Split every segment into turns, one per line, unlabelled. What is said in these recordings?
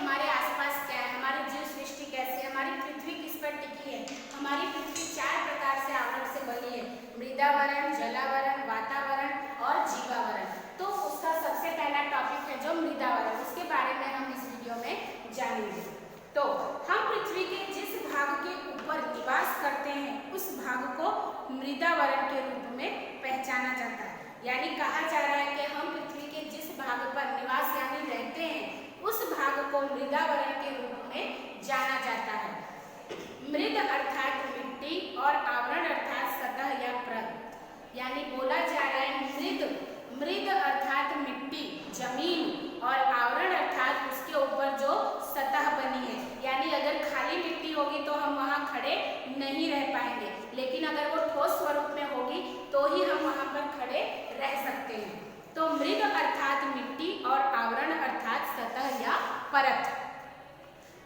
हमारे आसपास क्या है, हमारी जीव सृष्टि कैसी है, हमारी पृथ्वी किस पर टिकी है। हमारी पृथ्वी 4 प्रकार से आवरण से बनी है, मृदावरण, जलावरण, वातावरण और जीवावरण। तो उसका सबसे पहला टॉपिक है जो मृदावरण, उसके बारे में हम इस वीडियो में जानेंगे। तो हम पृथ्वी के जिस भाग के ऊपर निवास करते हैं उस भाग को मृदावरण के रूप में पहचाना जाता है। यानी कहा जा रहा है कि हम पृथ्वी के जिस भाग पर निवास यानी रहते हैं उस भाग को मृदावरण के रूप में जाना जाता है। मृद अर्थात मिट्टी और आवरण अर्थात सतह या परत। यानी बोला जा रहा है मृद अर्थात मिट्टी, जमीन और आवरण अर्थात उसके ऊपर जो सतह बनी है। यानी अगर खाली मिट्टी होगी तो हम वहाँ खड़े नहीं रह पाएंगे, लेकिन अगर वो ठोस स्वरूप में होगी तो ही हम वहाँ पर खड़े रह सकते हैं। तो मृद अर्थात मिट्टी और आवरण अर्थात सतह या परत।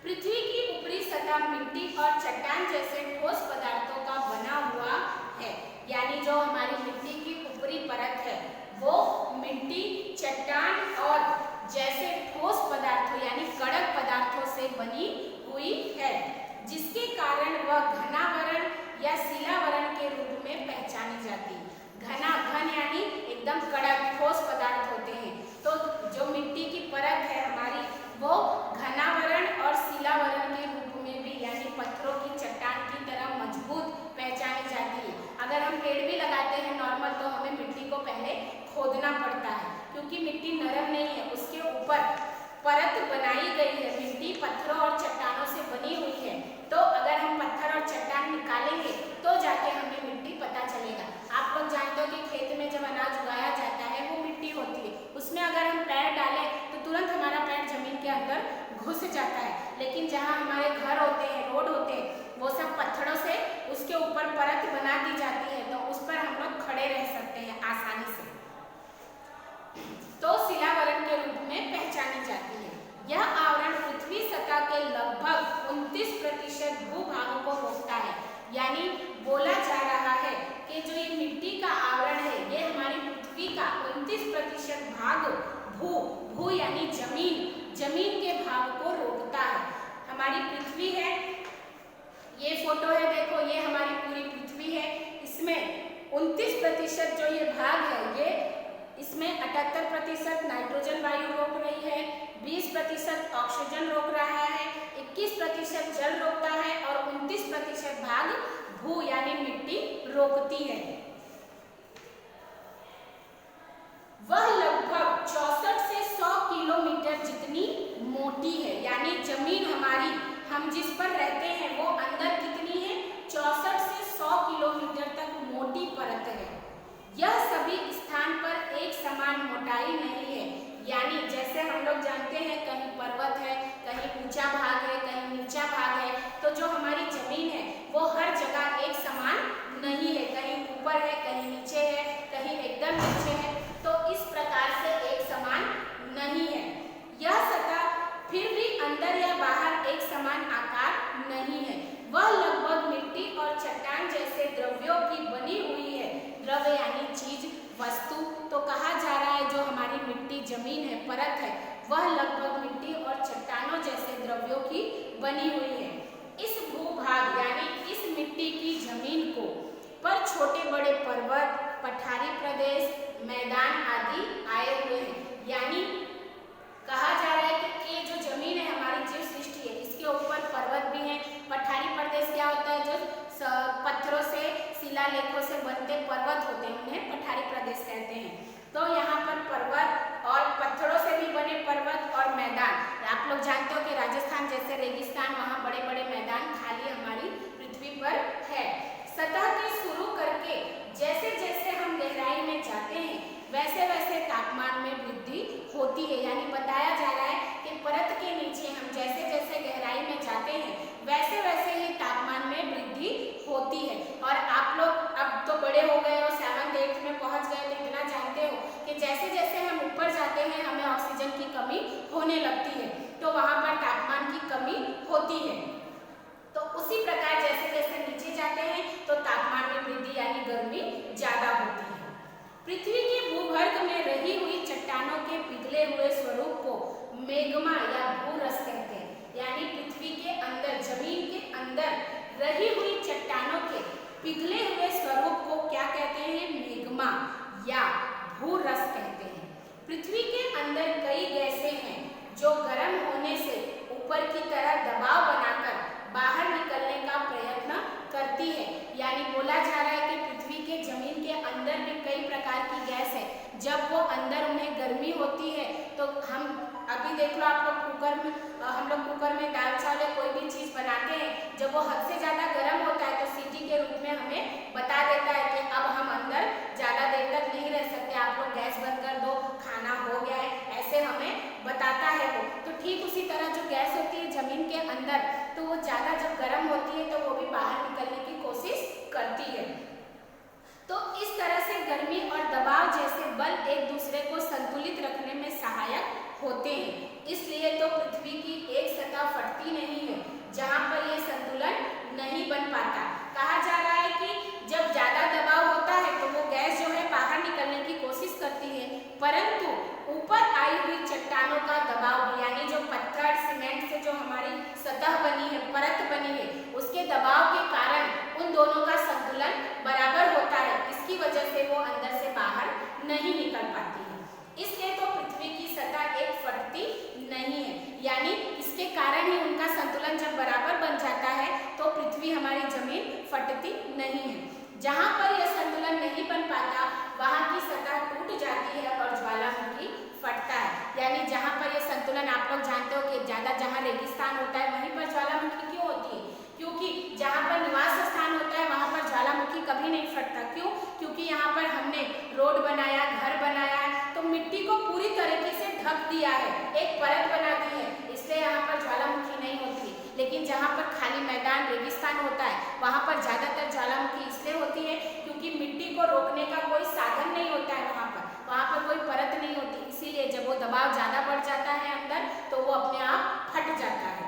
पृथ्वी की ऊपरी सतह मिट्टी और चट्टान जैसे ठोस पदार्थों का बना हुआ है। यानी जो हमारी मिट्टी की ऊपरी परत है वो मिट्टी, चट्टान और जैसे ठोस पदार्थों यानी कड़क पदार्थों से बनी हुई है, जिसके कारण वह घनावरण या शिलावरण के रूप में पहचानी जाती है। घन यानी एकदम कड़क ठोस पदार्थ होते हैं, तो जो मिट्टी की परत है हमारी वो घनावरण और शिलावरण के रूप में भी यानी पत्थरों की चट्टान की तरह मजबूत पहचानी जाती है। अगर हम पेड़ भी लगाते हैं नॉर्मल तो हमें मिट्टी को पहले खोदना पड़ता है, क्योंकि मिट्टी नरम नहीं है, उसके ऊपर परत बनाई गई है। मिट्टी पत्थरों और चट्टानों से बनी हुई है, तो अगर हम पत्थर और चट्टान निकालेंगे तो जाके हमें मिट्टी पता चलेगा। आप लोग जानते हो कि खेत में जब अनाज उगाया जाता है वो मिट्टी होती है, उसमें अगर हम पैर डालें तो तुरंत हमारा पैर जमीन के अंदर घुस जाता है। लेकिन जहाँ हमारे घर होते हैं, रोड होते हैं, वो सब पत्थरों से उसके ऊपर परत बना दी जाती है, तो उस पर हम लोग खड़े रह सकते हैं आसानी से। तो शिलावरण के रूप में पहचानी जाती है। यह आवरण पृथ्वी सतह के लगभग 29% भूभाग को रोकता है। यानी बोला जा रहा है कि जो ये मिट्टी का आवरण है ये हमारी पृथ्वी का 29% भाग भू यानी जमीन के भाग को रोकता है। हमारी पृथ्वी है, ये फोटो है, देखो ये हमारी पूरी पृथ्वी है। इसमें 29% जो ये भाग है ये इसमें 78% नाइट्रोजन वायु रोक रही है, 20% ऑक्सीजन रोक रहा है, 21% जल रोकता है और 29% भाग भू यानी मिट्टी रोकती है। वह लगभग 64 से 100 किलोमीटर जितनी मोटी है। यानी जमीन हमारी, हम जिस पर रहते हैं वो अंदर कितनी है, 64 से 100 किलोमीटर तक मोटी परत है। यह सभी स्थान पर एक समान मोटाई नहीं है। यानी जैसे हम लोग जानते हैं कहीं पर्वत है, कहीं ऊंचा भाग है, कहीं नीचा भाग है, तो जो हमारी जमीन है वो हर जगह एक समान नहीं है, कहीं ऊपर है, कहीं नीचे है, कहीं एकदम नीचे है, तो इस प्रकार से एक समान नहीं है। यह सतह फिर भी अंदर या बाहर एक समान आकार नहीं है। वह लगभग मिट्टी और चट्टान जैसे द्रव्यों की बनी हुई है। द्रव्य यानी चीज, वस्तु। तो कहा जा रहा है जो हमारी मिट्टी, जमीन है, परत है, वह लगभग मिट्टी और चट्टानों जैसे द्रव्यों की बनी हुई है। इस भूभाग यानी इस मिट्टी की जमीन को पर छोटे बड़े पर्वत, पठारी प्रदेश, मैदान आदि आए हुए हैं। यानी कहा जा रहा है कि ये जो जमीन है हमारी जीव सृष्टि है, इसके ऊपर पर्वत भी हैं। पठारी प्रदेश क्या होता है, जो पत्थरों से, शिलालेखों से बनते पर्वत होते हैं, उन्हें पठारी प्रदेश कहते हैं। तो यहाँ पर पर्वत और पत्थरों से भी बने पर्वत और मैदान। आप लोग जानते हो कि राजस्थान जैसे रेगिस्तान, वहाँ बड़े बड़े मैदान खाली हमारी पृथ्वी पर है। सतह के शुरू करके जैसे जैसे हम गहराई में जाते हैं वैसे वैसे तापमान में वृद्धि होती है। यानी बताया जा रहा है कि परत के नीचे हम जैसे जैसे गहराई में जाते हैं वैसे वैसे ही तापमान में वृद्धि होती है। और आप लोग अब तो बड़े हो गए हो, 7th 8th में पहुंच गए, तो इतना जानते हो कि जैसे जैसे हम ऊपर जाते हैं हमें ऑक्सीजन की कमी होने लगती है, तो वहाँ पर तापमान की कमी होती है। तो उसी प्रकार जैसे जैसे नीचे जाते हैं तो तापमान में वृद्धि यानी गर्मी ज्यादा होती है। पृथ्वी के भूगर्भ में रही हुई चट्टानों के पिघले हुए स्वरूप को मेग्मा या भूरस कहते हैं। यानी पृथ्वी के अंदर, जमीन के अंदर रही हुई चट्टानों के पिघले हुए स्वरूप को क्या कहते हैं? मैग्मा या भूरस कहते हैं। पृथ्वी के अंदर कई गैसें हैं जो गर्म होने से ऊपर की तरह दबाव बनाकर बाहर निकलने का प्रयत्न करती है। यानी बोला जा रहा है कि पृथ्वी के जमीन के अंदर भी कई प्रकार की गैस है। जब वो अंदर उन्हें गर्मी होती है तो हम अभी देख लो आप लोग हम लोग कुकर में दाल चावल या कोई भी चीज बनाते हैं, जब वो हद से ज्यादा गर्म होता है तो सीटी के रूप में हमें बता देता है कि अब हम अंदर ज्यादा देर तक नहीं रह सकते, आप लोग गैस बंद कर दो, खाना हो गया है, ऐसे हमें बताता है वो। तो ठीक उसी तरह जो गैस होती है जमीन के अंदर, तो वो ज्यादा जब गर्म होती है तो वो भी बाहर निकलने की कोशिश करती है। तो इस तरह से गर्मी और दबाव जैसे बल एक दूसरे को संतुलित रखने में सहायक होते हैं। इसलिए तो पृथ्वी की एक सतह फटती नहीं है जहां पर यह संतुलन नहीं बन पाता। कहा जा रहा है कि जब ज्यादा दबाव होता है तो वो गैस जो है बाहर निकलने की कोशिश करती है, परंतु ऊपर आई हुई चट्टानों का दबाव, यानी जो पत्थर सीमेंट से जो हमारी सतह बनी है, परत बनी है, उसके दबाव के कारण उन दोनों का संतुलन बराबर होता है। इसकी वजह से वो अंदर से बाहर नहीं निकल पाती है। इसलिए तो पृथ्वी की सतह एक फटती नहीं है, यानी इसके कारण ही उनका संतुलन जब बराबर बन जाता है तो पृथ्वी हमारी जमीन फटती नहीं है। जहां पर यह संतुलन नहीं बन पाता वहां की सतह टूट जाती है और ज्वालामुखी फटता है। यानी जहां पर यह संतुलन, आप लोग जानते हो कि ज्यादा जहां रेगिस्तान होता है वहीं पर ज्वालामुखी क्यों होती है? क्योंकि जहां पर निवास स्थान होता है वहां पर ज्वालामुखी कभी नहीं फटता। क्यों? क्योंकि यहाँ पर हमने रोड बनाया, घर बनाया है, तो मिट्टी को पूरी तरीके से ढक दिया है, एक परत बना दी है, इसलिए यहाँ पर ज्वालामुखी नहीं होती। लेकिन जहाँ पर खाली मैदान रेगिस्तान होता है वहाँ पर ज्यादातर ज्वालामुखी इसलिए होती है क्योंकि मिट्टी को रोकने का कोई साधन नहीं होता है, वहाँ पर कोई परत नहीं होती। इसीलिए जब वो दबाव ज्यादा बढ़ जाता है अंदर तो वो अपने आप फट जाता है।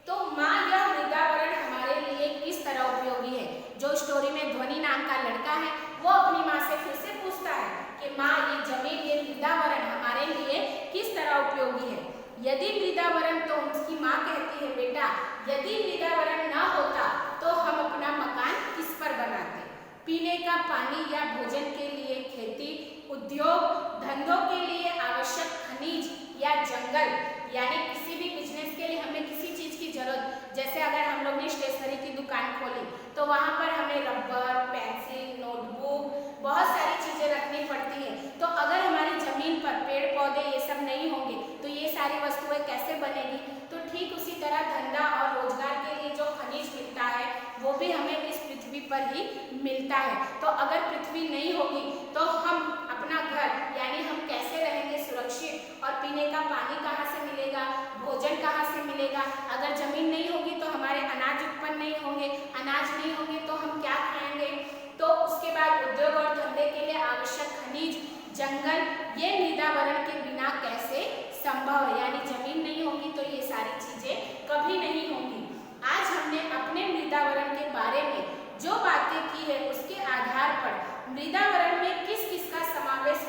तो माँ, यह मृदावरण हमारे लिए किस तरह उपयोगी है? जो स्टोरी में ध्वनि नाम का लड़का है वो अपनी माँ से फिर से पूछता है कि माँ, ये जमीन, ये मृदावरण हमारे लिए किस तरह उपयोगी है? यदि मृदावरण, तो उसकी माँ कहती है, बेटा यदि मृदावरण न होता तो हम अपना मकान किस पर बनाते? पीने का पानी या भोजन के लिए खेती, उद्योग धंधों के लिए आवश्यक खनिज या जंगल, यानी किसी भी बिजनेस के लिए हमें किसी चीज की जरूरत, जैसे अगर हम लोग ने स्टेशनरी की दुकान खोली तो वहां पर हमें रबर, पेंसिल, नोटबुक, बहुत सारी चीजें रखनी पड़ती है। तो अगर हमारी जमीन पर पेड़ पौधे ये सब नहीं होंगे तो ये सारी वस्तुएं कैसे बनेगी? तो ठीक उसी तरह धंधा और रोजगार के लिए जो खनिज मिलता है वो भी हमें इस पृथ्वी पर ही मिलता है। तो अगर पृथ्वी नहीं होगी तो हम अपना घर, यानी हम कैसे रहेंगे सुरक्षित, और पीने का पानी कहाँ से मिलेगा, भोजन कहाँ से मिलेगा? अगर जमीन नहीं होगी तो हमारे अनाज उत्पन्न नहीं होंगे, अनाज नहीं होंगे तो हम क्या खाएंगे? तो उसके बाद उद्योग और धंधे के लिए आवश्यक खनिज, जंगल, ये मृदावरण के बिना कैसे संभव है? यानी जमीन नहीं होगी तो ये सारी चीजें कभी नहीं होंगी। आज हमने अपने मृदावरण के बारे में जो बातें की है उसके आधार पर मृदावरण में किस किस का समावेश